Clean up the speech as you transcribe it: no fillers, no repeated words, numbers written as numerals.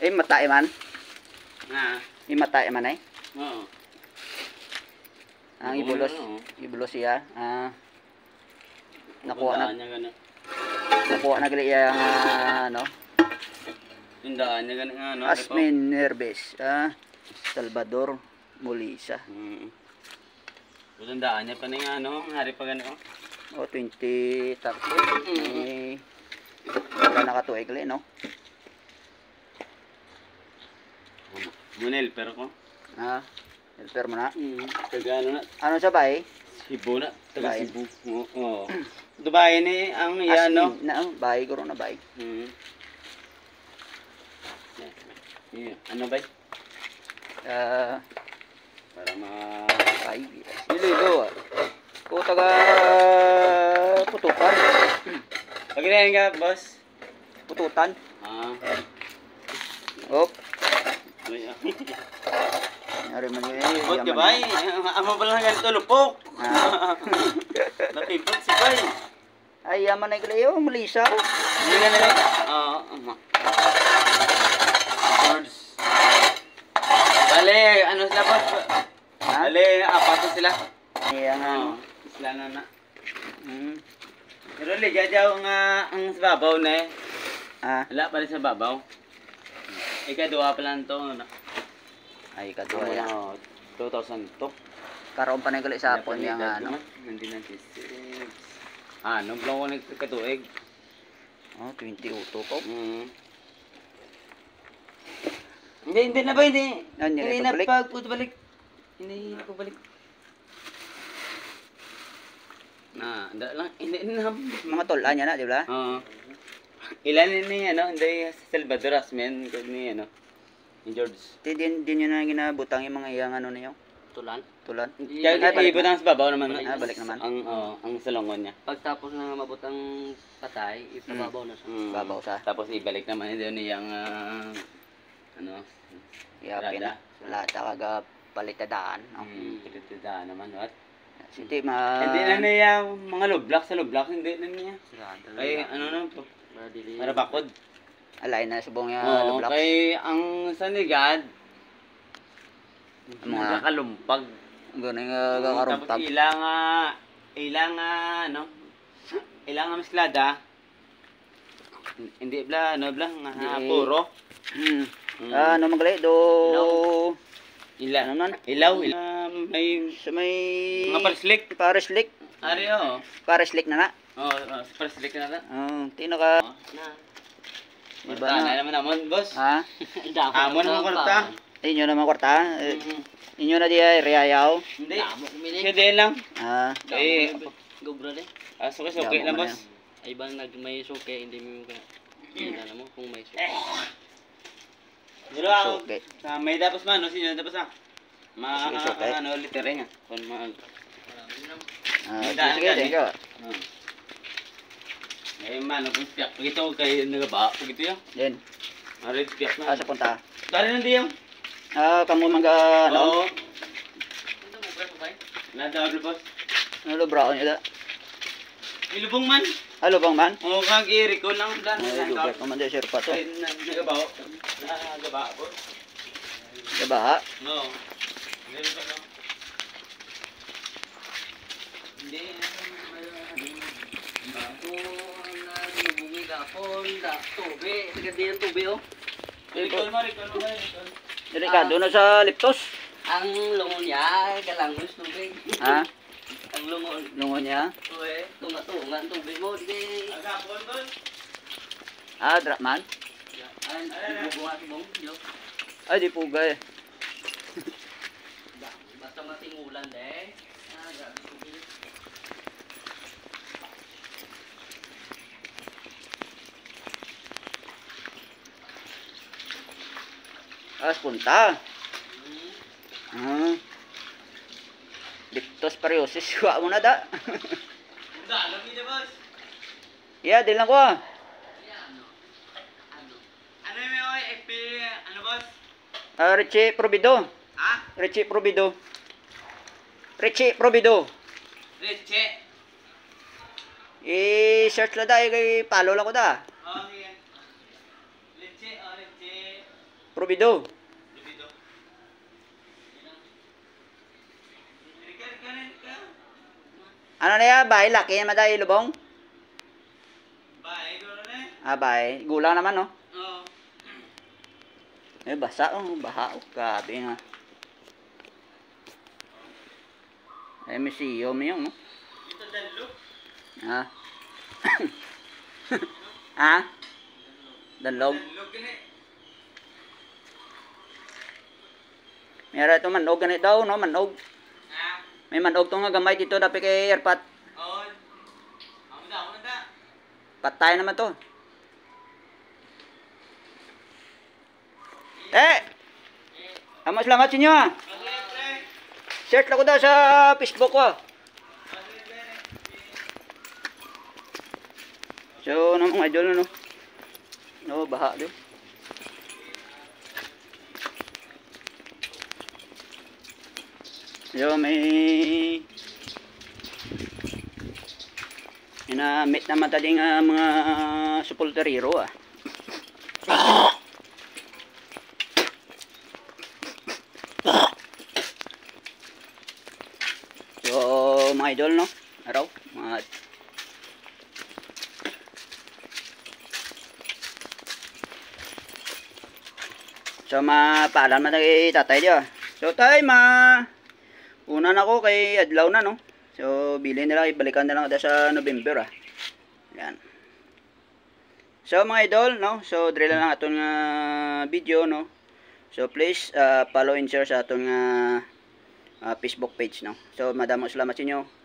Mata man. Na. Mata man ay. Oo. Ang ibulos. Ibulos siya. Nakuha na. Nakuha na gali yang ano. Tindaan niya ganun ano. Asmin Nerves. Salvador Molisa. Tindaan niya pa na nga ano. Hari pa gano'n. 2030. Wala nakatuig gali no. Munel pero ko. Helper mo na. Taga ano na. Ano sa bay? Cebu na. Taga Cebu. Oo. Dubai ni ang yan no. Na bay guro na bay. Ano bay? Para Bay. Dilo. Ko taga Putukan. Paginahin ka, boss. Pututan. Op. Ari man yun. Bot ka bay? Amo pala nga ganito lupok. Napipot si bay. Ay yaman ay kalayo, Molisa. Hindi nga nila. Bale, ano sila boss? Bale, apat na sila. Ayan ano. Sila na. Pero ligajaw nga ang sa babaw na eh. Wala pa rin sa babaw. Ikaduha pa lang ito. Ay kadua yan. 2000 to. Karoon pa na gali sa hapon yung ano. Hindi na 96. Ano, blang ko nagkatuig. 20 uto ko. Hindi na ba, hindi. Hindi na pag-balik. Hindi na pag-balik. Hindi na. Mga tol, niya na, di ba? Oo. Ilan ni, hindi sa Salvador Asmen, ni, ni George. Din yun na ginabutang yung mga iyang ano niyo. Tulan? Kaya ibutang sa babaw naman. Balik naman. Ang salongon niya. Pagtapos na mabutang patay, ipababaw na siya. Babaw sa. Tapos ibalik naman doon niyang Yapin na. Lahat kaga palitadaan. Palitadaan naman, what? Hindi Hindi na niya mga lublak sa lublak, hindi na niya. Kay para bakod. Alay na subong yung lublak. Kay ang sanigad, mga kalumpag. Ganun yung kakarumpag. Tapos ilang mislada. Hindi puro. Ano magali do ilaw may mga parislik. Ari Parislik na na. Parislik na na. Tinaka Iba na naman namon, boss. Amo naman kwarta. Inyo naman kwarta. Inyo na di ay riyayaw. Hindi. Hindi lang. Kay gobra de. Suki lang, boss. Ay ba may suki, hindi mo kailan mo kung may suki. Pero ako, sa may tapos man, sinyo tapos litere nga. Kung sige, thank you. Ngayon man, kung piyak pa ito, kay nagaba, pag ito yan. Yan. Red piyak na. Sa punta. Dari na diyan. Kamu mangga, Oo. Nada, boss. Ano brown yun? Ilubong man. Halo bang man? Oo, kang i-recall lang. Lugar naman din, sir pa to. Nagabaw. Nagaba, boss. Gabaha? Oo. Hindi. Tubig, ganda yung tubig oh. Recall mo. Delikado na sa liptos. Ang lungo niya, galangos tubig. Ang lungo. Lungo niya? Uwe, tunga-tunga ang tubig mo. Di. Agapon, boss. Drakman? Ay, bubuhat mo. Ay, di puga eh. Basta matingulan de. Grabe tubig. Punta. Leptospirosis. Huwag mo na da. Alam niyo, boss. Yeah, din lang ko Ano yung FP, boss? Richie Provido. Richie Provido. Reche. I-search la da, i-follow la ko da. Oh, sige. Leche, leche. Provido. Lubido. Ano na ya, bahay, laki naman da, ilubong? Bye, gano'n eh. Bahay. Gulang naman, no? Oo. Basa, baha, grabe nga. Museum yun, no? Ito danlog. Danlog. Danlog gani. Mayroon ito manog ganit daw, no? Manog. Ha? May manog to nga gamay dito, dapat kay airpat. Oo. Amo da. Patay naman to. Salamat sa inyo, ah. Okay, pre. Search lang ko daw sa Facebook ko. So, ano mga idol, no? No, baha doon. So, may ina-meet naman taling mga supulteriro, ah. So, mga idol, no? Araw, mga so, mapaalam na tayo tatay diyo. So, tay, una na ako kay adlaw na, no? So, bilhin nila, ibalikan na lang sa November, ah. Yan. So, mga idol, no? So, drill lang atong video, no? So, please, follow and share sa atong Facebook page, no? So, madamo salamat sa inyo.